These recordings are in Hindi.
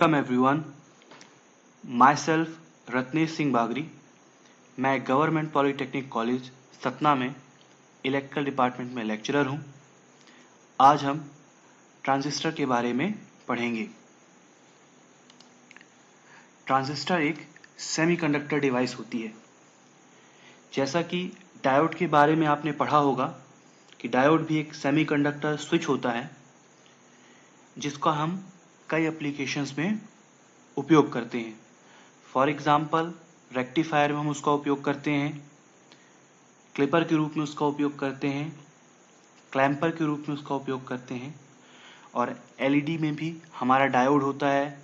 Welcome everyone, myself Ratnesh Singh Bagri. मैं गवर्नमेंट पॉलिटेक्निक कॉलेज सतना में इलेक्ट्रिकल डिपार्टमेंट में लेक्चरर हूं। आज हम ट्रांजिस्टर के बारे में पढ़ेंगे। ट्रांजिस्टर एक सेमीकंडक्टर डिवाइस होती है। जैसा कि डायोड के बारे में आपने पढ़ा होगा कि डायोड भी एक सेमीकंडक्टर स्विच होता है, जिसका हम कई एप्लीकेशंस में उपयोग करते हैं। फॉर एग्जाम्पल, रेक्टिफायर में हम उसका उपयोग करते हैं, क्लिपर के रूप में उसका उपयोग करते हैं, क्लैंपर के रूप में उसका उपयोग करते हैं, और एलईडी में भी हमारा डायोड होता है,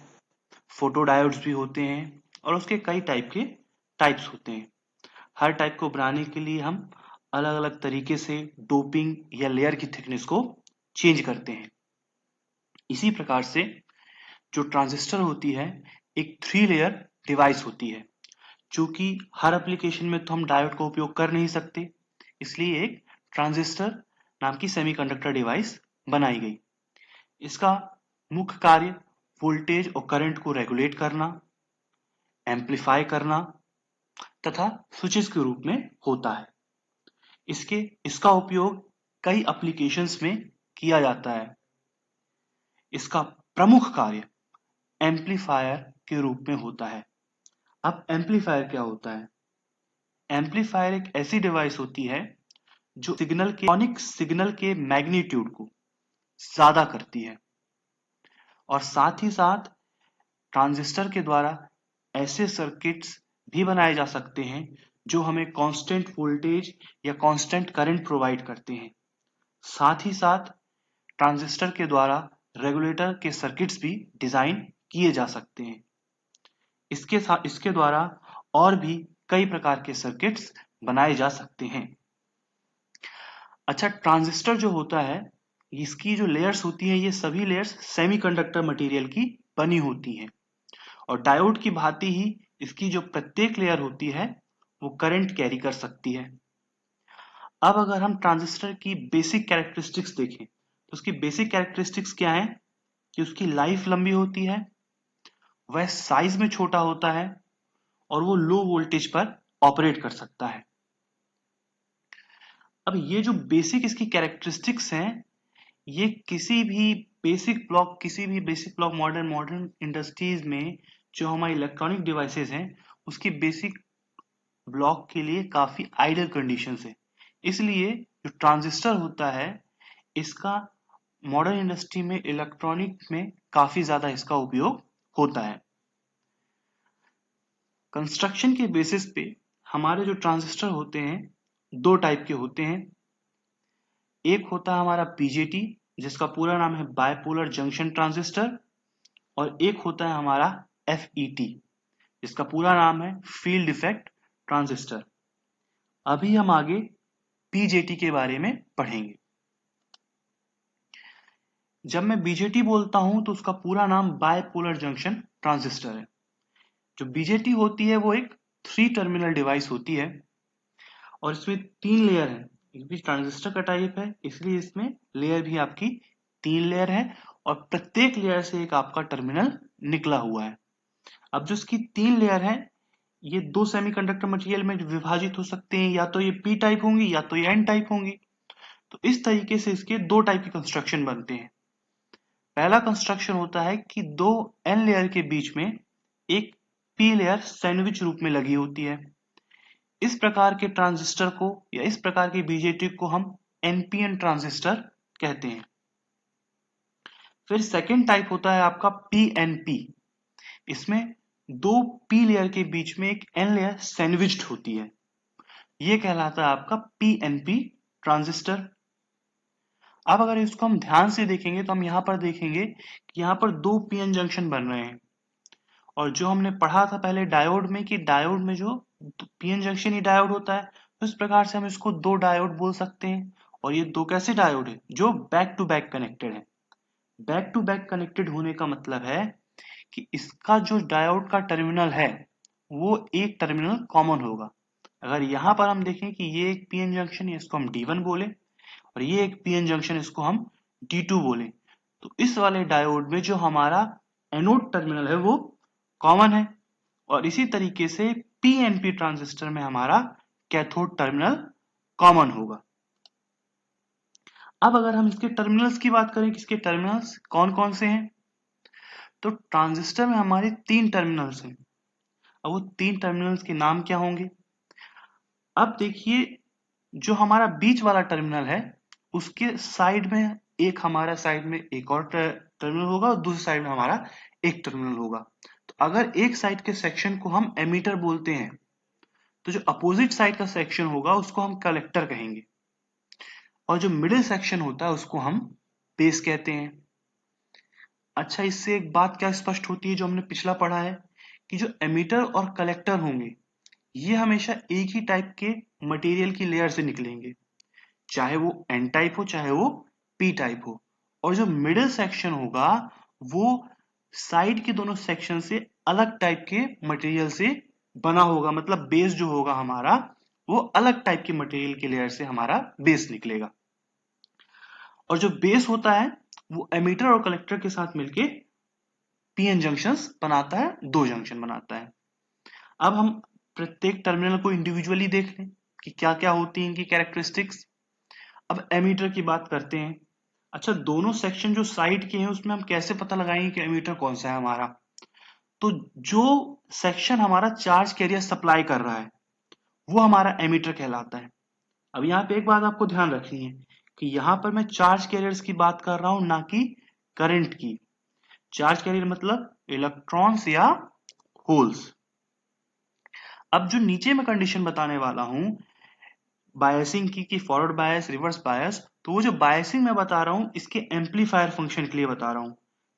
फोटो डायोड्स भी होते हैं, और उसके कई टाइप्स होते हैं। हर टाइप को बनाने के लिए हम अलग अलग तरीके से डोपिंग या लेयर की थिकनेस को चेंज करते हैं। इसी प्रकार से जो ट्रांजिस्टर होती है एक 3 लेयर डिवाइस होती है। चूंकि हर एप्लीकेशन में तो हम डायोड का उपयोग कर नहीं सकते, इसलिए एक ट्रांजिस्टर नाम की सेमीकंडक्टर डिवाइस बनाई गई। इसका मुख्य कार्य वोल्टेज और करंट को रेगुलेट करना, एम्पलीफाई करना तथा स्विचेस के रूप में होता है। इसका उपयोग कई एप्लीकेशंस में किया जाता है। इसका प्रमुख कार्य एम्पलीफायर के रूप में होता है। अब एम्पलीफायर क्या होता है? एम्पलीफायर एक ऐसी डिवाइस होती है जो सिग्नल के मैग्नीट्यूड को ज्यादा करती है, और साथ ही साथ ट्रांजिस्टर के द्वारा ऐसे सर्किट्स भी बनाए जा सकते हैं जो हमें कांस्टेंट वोल्टेज या कांस्टेंट करंट प्रोवाइड करते हैं। साथ ही साथ ट्रांजिस्टर के द्वारा रेगुलेटर के सर्किट्स भी डिजाइन किए जा सकते हैं। इसके द्वारा और भी कई प्रकार के सर्किट्स बनाए जा सकते हैं। अच्छा, ट्रांजिस्टर जो होता है, इसकी जो लेयर्स होती हैं, ये सभी लेयर्स सेमीकंडक्टर मटेरियल की बनी होती हैं, और डायोड की भांति ही इसकी जो प्रत्येक लेयर होती है वो करंट कैरी कर सकती है। अब अगर हम ट्रांजिस्टर की बेसिक कैरेक्टरिस्टिक्स देखें तो उसकी बेसिक कैरेक्टरिस्टिक्स क्या है कि उसकी लाइफ लंबी होती है, वह साइज में छोटा होता है, और वो लो वोल्टेज पर ऑपरेट कर सकता है। अब ये जो बेसिक इसकी कैरेक्टरिस्टिक्स हैं, ये किसी भी बेसिक ब्लॉक मॉडर्न इंडस्ट्रीज में जो हमारी इलेक्ट्रॉनिक डिवाइसेस हैं उसकी बेसिक ब्लॉक के लिए काफी आइडियल कंडीशंस है। इसलिए जो ट्रांजिस्टर होता है, इसका मॉडर्न इंडस्ट्री में इलेक्ट्रॉनिक में काफी ज्यादा इसका उपयोग होता है। कंस्ट्रक्शन के बेसिस पे हमारे जो ट्रांजिस्टर होते हैं दो टाइप के होते हैं। एक होता है हमारा बीजेटी, जिसका पूरा नाम है बायपोलर जंक्शन ट्रांजिस्टर, और एक होता है हमारा एफईटी, जिसका पूरा नाम है फील्ड इफेक्ट ट्रांजिस्टर। अभी हम आगे बीजेटी के बारे में पढ़ेंगे। जब मैं बीजेटी बोलता हूं तो उसका पूरा नाम बायपोलर जंक्शन ट्रांजिस्टर है। जो बीजेटी होती है वो एक 3 टर्मिनल डिवाइस होती है, और इसमें 3 लेयर है। इस भी ट्रांजिस्टर का टाइप है, इसलिए इसमें लेयर भी आपकी 3 लेयर है, और प्रत्येक लेयर से एक आपका टर्मिनल निकला हुआ है। अब जो इसकी 3 लेयर है, ये 2 सेमीकंडक्टर मटेरियल में विभाजित हो सकते हैं, या तो ये पी टाइप होंगी या तो ये एन टाइप होंगी। तो इस तरीके से इसके 2 टाइप के कंस्ट्रक्शन बनते हैं। पहला कंस्ट्रक्शन होता है कि 2 एन लेयर के बीच में एक पी लेयर सैंडविच रूप में लगी होती है। इस प्रकार के ट्रांजिस्टर को या इस प्रकार के बीजेटी को हम एनपीएन ट्रांजिस्टर कहते हैं। फिर सेकेंड टाइप होता है आपका पीएनपी। इसमें 2 पी लेयर के बीच में एक एन लेयर सैंडविच्ड होती है, यह कहलाता है आपका पीएनपी ट्रांजिस्टर। अब अगर इसको हम ध्यान से देखेंगे तो हम यहां पर देखेंगे कि यहां पर 2 पीएन जंक्शन बन रहे हैं, और जो हमने पढ़ा था पहले डायोड में कि डायोड में जो पीएन जंक्शन ही डायोड होता है, तो इस प्रकार से हम इसको 2 डायोड बोल सकते हैं। और ये 2 कैसे डायोड है? जो बैक टू बैक कनेक्टेड है। बैक टू बैक कनेक्टेड होने का मतलब है कि इसका जो डायोड का टर्मिनल है वो एक टर्मिनल कॉमन होगा। अगर यहां पर हम देखें कि ये एक पीएन जंक्शन है, इसको हम D1 बोले, और ये एक पीएन जंक्शन, इसको हम D2 बोले, तो इस वाले डायोड में जो हमारा एनोड टर्मिनल है वो कॉमन है, और इसी तरीके से पीएनपी ट्रांजिस्टर में हमारा कैथोड टर्मिनल कॉमन होगा। अब अगर हम इसके टर्मिनल्स की बात करें कि इसके टर्मिनल्स कौन कौन से हैं, तो ट्रांजिस्टर में हमारे 3 टर्मिनल्स हैं। अब वो 3 टर्मिनल्स के नाम क्या होंगे? अब देखिए, जो हमारा बीच वाला टर्मिनल है उसके साइड में एक, हमारा साइड में एक और टर्मिनल होगा और दूसरी साइड में हमारा एक टर्मिनल होगा। तो अगर एक साइड के सेक्शन को हम एमीटर बोलते हैं, तो जो अपोजिट साइड का सेक्शन होगा उसको हम कलेक्टर कहेंगे, और जो मिडिल सेक्शन होता है उसको हम बेस कहते हैं। अच्छा, इससे एक बात क्या स्पष्ट होती है जो हमने पिछला पढ़ा है, कि जो एमीटर और कलेक्टर होंगे ये हमेशा एक ही टाइप के मटेरियल की लेयर से निकलेंगे, चाहे वो एन टाइप हो चाहे वो पी टाइप हो। और जो मिडिल सेक्शन होगा वो साइड के दोनों सेक्शन से अलग टाइप के मटेरियल से बना होगा, मतलब बेस जो होगा हमारा वो अलग टाइप के मटेरियल की लेयर से हमारा बेस निकलेगा। और जो बेस होता है वो एमीटर और कलेक्टर के साथ मिलके पीएन जंक्शंस बनाता है, 2 जंक्शन बनाता है। अब हम प्रत्येक टर्मिनल को इंडिविजुअली देख लें कि क्या क्या होती है इनकी कैरेक्टरिस्टिक्स। अब एमीटर की बात करते हैं। अच्छा, दोनों सेक्शन जो साइड के हैं उसमें हम कैसे पता लगाएंगे कि एमीटर कौन सा है हमारा? तो जो सेक्शन हमारा चार्ज कैरियर सप्लाई कर रहा है वो हमारा एमीटर कहलाता है। अब यहाँ पे एक बात आपको ध्यान रखनी है कि यहाँ पर मैं चार्ज कैरियर्स की बात कर रहा हूं, ना कि करंट की। चार्ज कैरियर मतलब इलेक्ट्रॉन्स या होल्स। अब जो नीचे मैं कंडीशन बताने वाला हूं बायसिंग की फॉरवर्ड बायस रिवर्स बायस, तो वो जो बायसिंग मैं बता रहा हूं इसके एम्पलीफायर फंक्शन के लिए बता रहा हूं।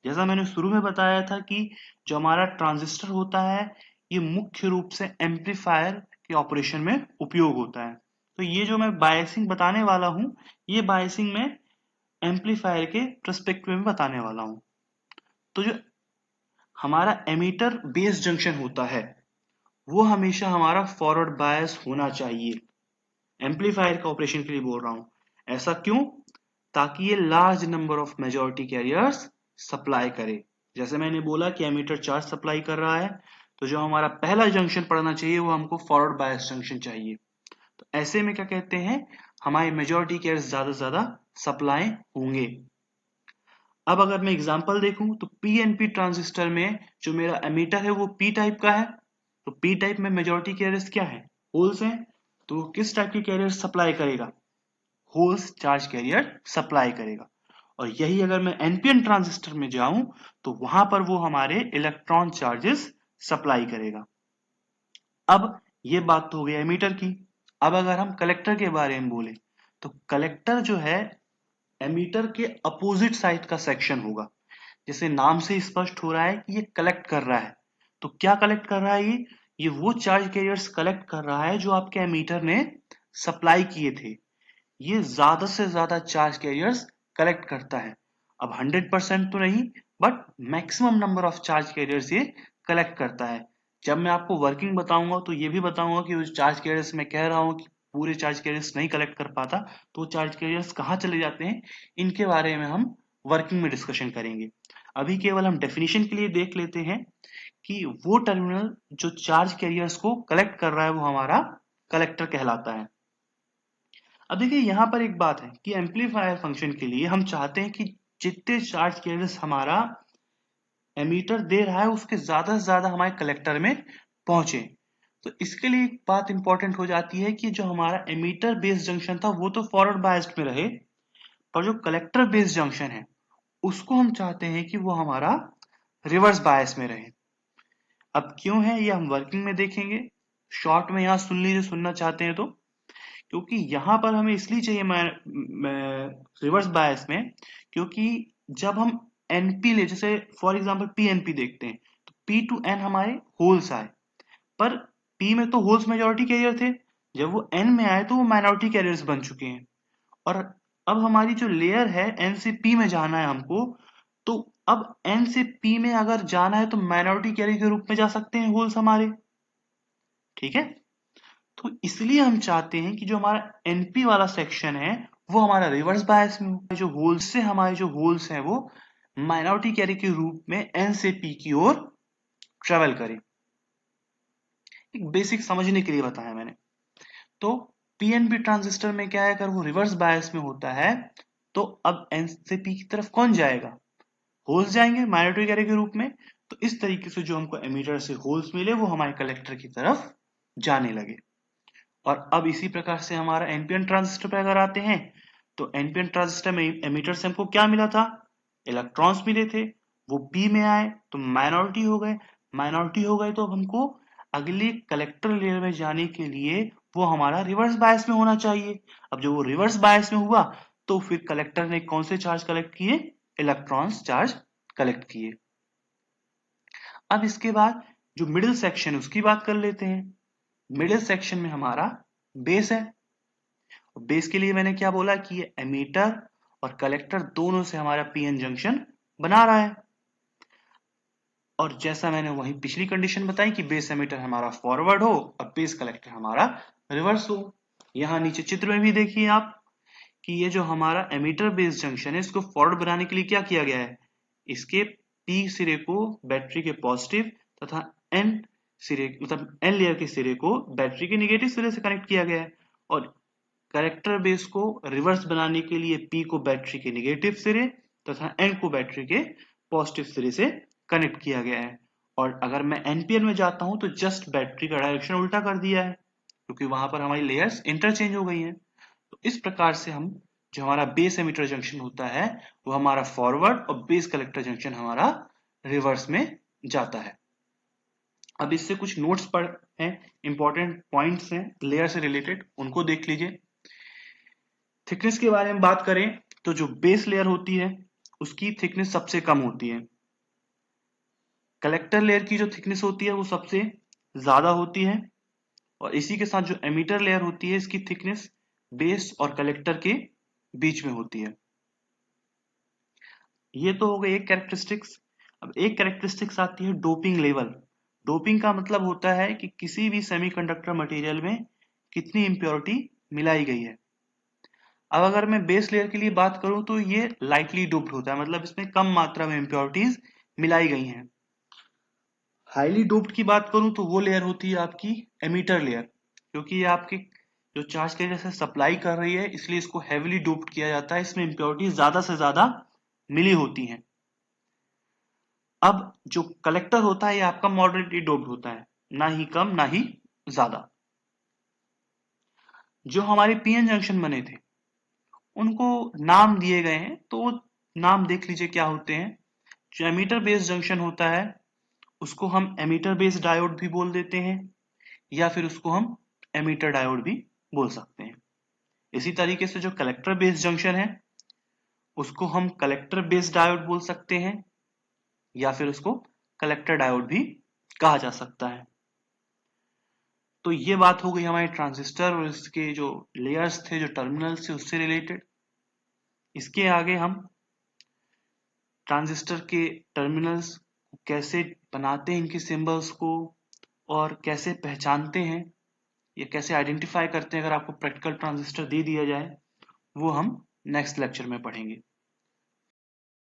जैसा मैंने शुरू में बताया था कि जो हमारा ट्रांजिस्टर होता है ये मुख्य रूप से एम्पलीफायर के ऑपरेशन में उपयोग होता है। तो ये जो मैं बायसिंग बताने वाला हूं ये बायसिंग में एम्पलीफायर के पर्सपेक्टिव में बताने वाला हूं। तो जो हमारा एमीटर बेस जंक्शन होता है वो हमेशा हमारा फॉरवर्ड बायस होना चाहिए। एम्पलीफायर का ऑपरेशन के लिए बोल रहा हूं। ऐसा क्यों? ताकि ये large number of majority carriers supply करे। जैसे मैंने बोला कि एमीटर चार्ज सप्लाई कर रहा है, तो जो हमारा पहला जंक्शन पड़ना चाहिए वो हमको फॉरवर्ड बायस जंक्शन चाहिए। तो ऐसे में क्या कहते हैं, हमारे मेजॉरिटी कैरियर्स ज्यादा से ज्यादा सप्लाई होंगे। अब अगर मैं एग्जांपल देखूं तो पीएनपी ट्रांजिस्टर में जो मेरा एमीटर है वो पी टाइप का है। तो पी टाइप में मेजॉरिटी कैरियर्स क्या है? होल्स हैं। तो वो किस टाइप के कैरियर सप्लाई करेगा? होल्स चार्ज कैरियर सप्लाई करेगा। और यही अगर मैं एनपीएन ट्रांजिस्टर में जाऊं तो वहां पर वो हमारे इलेक्ट्रॉन चार्जेस सप्लाई करेगा। अब ये बात तो हो गई एमीटर की। अब अगर हम कलेक्टर के बारे में बोले तो कलेक्टर जो है एमीटर के अपोजिट साइड का सेक्शन होगा। जैसे नाम से स्पष्ट हो रहा है कि ये कलेक्ट कर रहा है। तो क्या कलेक्ट कर रहा है ये वो चार्ज कैरियर्स कलेक्ट कर रहा है जो आपके एमीटर ने सप्लाई किए थे। ये ज्यादा से ज्यादा चार्ज कैरियर्स कलेक्ट करता है। अब 100% तो नहीं, but maximum number of charge carriers ये कलेक्ट करता है। जब मैं आपको वर्किंग बताऊंगा तो ये भी बताऊंगा कि उस चार्ज कैरियर्स में कह रहा हूं कि पूरे चार्ज कैरियर्स नहीं कलेक्ट कर पाता तो चार्ज कैरियर्स कहाँ चले जाते हैं, इनके बारे में हम वर्किंग में डिस्कशन करेंगे। अभी केवल हम डेफिनेशन के लिए देख लेते हैं कि वो टर्मिनल जो चार्ज कैरियर्स को कलेक्ट कर रहा है वो हमारा कलेक्टर कहलाता है। अब देखिए यहाँ पर एक बात है कि एम्पलीफायर फंक्शन के लिए हम चाहते हैं कि जितने चार्ज कैरियर्स हमारा एमीटर दे रहा है उसके ज्यादा से ज्यादा हमारे कलेक्टर में पहुंचे। तो इसके लिए एक बात इंपॉर्टेंट हो जाती है कि जो हमारा एमीटर बेस्ड जंक्शन था वो तो फॉरवर्ड बायस्ड में रहे, पर जो कलेक्टर बेस्ड जंक्शन है उसको हम चाहते हैं कि वो हमारा रिवर्स बायस में रहे। अब क्यों है ये हम वर्किंग में देखेंगे। शॉर्ट में यहाँ सुन लीजिए, सुनना चाहते हैं तो। क्योंकि यहां पर हमें इसलिए चाहिए रिवर्स बायस में, क्योंकि जब हम एनपी ले, जैसे फॉर एग्जांपल पीएनपी देखते हैं तो पी टू एन हमारे होल्स आए, पर पी में तो होल्स मेजॉरिटी कैरियर थे, जब वो एन में आए तो वो माइनॉरिटी कैरियर्स बन चुके हैं। और अब हमारी जो लेयर है एन से पी में जाना है हमको, तो अब एन से पी में अगर जाना है तो माइनॉरिटी कैरियर के रूप में जा सकते हैं होल्स हमारे। ठीक है, तो इसलिए हम चाहते हैं कि जो हमारा एनपी वाला सेक्शन है वो हमारा रिवर्स बायस में हो। जो होल्स है वो माइनॉरिटी कैरी के रूप में n से p की ओर ट्रेवल करे। एक बेसिक समझने के लिए बताया मैंने। तो पीएनपी ट्रांजिस्टर में क्या है, अगर वो रिवर्स बायस में होता है तो अब n से p की तरफ कौन जाएगा, होल्स जाएंगे माइनॉरिटी कैरी के रूप में। तो इस तरीके से जो हमको एमीटर से होल्स मिले वो हमारे कलेक्टर की तरफ जाने लगे। और अब इसी प्रकार से हमारा एनपीएन ट्रांजिस्टर पे अगर आते हैं तो एनपीएन ट्रांजिस्टर में एमीटर से हमको क्या मिला था, इलेक्ट्रॉन्स मिले थे, वो पी में आए तो माइनॉरिटी हो गए। माइनॉरिटी हो गए तो अब हमको अगले कलेक्टर लेयर में जाने के लिए वो हमारा रिवर्स बायस में होना चाहिए। अब जब वो रिवर्स बायस में हुआ तो फिर कलेक्टर ने कौन से चार्ज कलेक्ट किए, इलेक्ट्रॉन्स चार्ज कलेक्ट किए। अब इसके बाद जो मिडिल सेक्शन है उसकी बात कर लेते हैं। मिडिल सेक्शन में हमारा बेस है। बेस के लिए मैंने क्या बोला कि ये एमीटर और कलेक्टर दोनों से हमारा पीएन जंक्शन बना रहा है। और जैसा मैंने वही पिछली कंडीशन बताई कि बेस एमीटर हमारा फॉरवर्ड हो और बेस कलेक्टर हमारा रिवर्स हो। यहां नीचे चित्र में भी देखिए आप कि ये जो हमारा एमीटर बेस जंक्शन है इसको फॉरवर्ड बनाने के लिए क्या किया गया है, इसके पी सिरे को बैटरी के पॉजिटिव तथा एन सिरे मतलब एन लेयर के सिरे को बैटरी के निगेटिव सिरे से कनेक्ट किया गया है। और कलेक्टर बेस को रिवर्स बनाने के लिए पी को बैटरी के निगेटिव सिरे तथा एन को बैटरी के पॉजिटिव सिरे से कनेक्ट किया गया है। और अगर मैं एनपीएन में जाता हूं तो जस्ट बैटरी का डायरेक्शन उल्टा कर दिया है क्योंकि वहां पर हमारी लेयर्स इंटरचेंज हो गई हैं। तो इस प्रकार से हम जो हमारा बेस एमिटर जंक्शन होता है वो हमारा फॉरवर्ड और बेस कलेक्टर जंक्शन हमारा रिवर्स में जाता है। अब इससे कुछ नोट्स पढ़ हैं, इंपॉर्टेंट पॉइंट्स हैं लेयर से रिलेटेड, उनको देख लीजिए। थिकनेस के बारे में बात करें तो जो बेस लेयर होती है उसकी थिकनेस सबसे कम होती है। कलेक्टर लेयर की जो थिकनेस होती है वो सबसे ज्यादा होती है। और इसी के साथ जो एमीटर लेयर होती है इसकी थिकनेस बेस और कलेक्टर के बीच में होती है। ये तो हो गई एक कैरेक्टरिस्टिक्स। अब एक कैरेक्टरिस्टिक्स आती है डोपिंग लेवल। डोपिंग का मतलब होता है कि किसी भी सेमीकंडक्टर मटेरियल में कितनी इंप्योरिटी मिलाई गई है। अब अगर मैं बेस लेयर के लिए बात करूं तो ये लाइटली डोप्ड होता है, मतलब इसमें कम मात्रा में इंप्योरिटीज मिलाई गई हैं। हाईली डोप्ड की बात करूं तो वो लेयर होती है आपकी एमीटर लेयर, क्योंकि ये आपके जो चार्ज कैरियर से सप्लाई कर रही है इसलिए इसको हेवीली डोप्ड किया जाता है, इसमें इंप्योरिटीज ज्यादा से ज्यादा मिली होती हैं। अब जो कलेक्टर होता है ये आपका मॉडरेटली डोप्ड होता है, ना ही कम ना ही ज्यादा। जो हमारे पीएन जंक्शन बने थे उनको नाम दिए गए हैं, तो नाम देख लीजिए क्या होते हैं। जो एमीटर बेस्ड जंक्शन होता है उसको हम एमीटर बेस्ड डायोड भी बोल देते हैं या फिर उसको हम एमीटर डायोड भी बोल सकते हैं। इसी तरीके से जो कलेक्टर बेस्ड जंक्शन है उसको हम कलेक्टर बेस्ड डायोड बोल सकते हैं या फिर उसको कलेक्टर डायोड भी कहा जा सकता है। तो ये बात हो गई हमारे ट्रांजिस्टर और इसके जो लेयर्स थे, जो टर्मिनल्स थे उससे रिलेटेड। इसके आगे हम ट्रांजिस्टर के टर्मिनल्स कैसे बनाते हैं, इनके सिंबल्स को, और कैसे पहचानते हैं, ये कैसे आइडेंटिफाई करते हैं अगर आपको प्रैक्टिकल ट्रांजिस्टर दे दिया जाए, वो हम नेक्स्ट लेक्चर में पढ़ेंगे।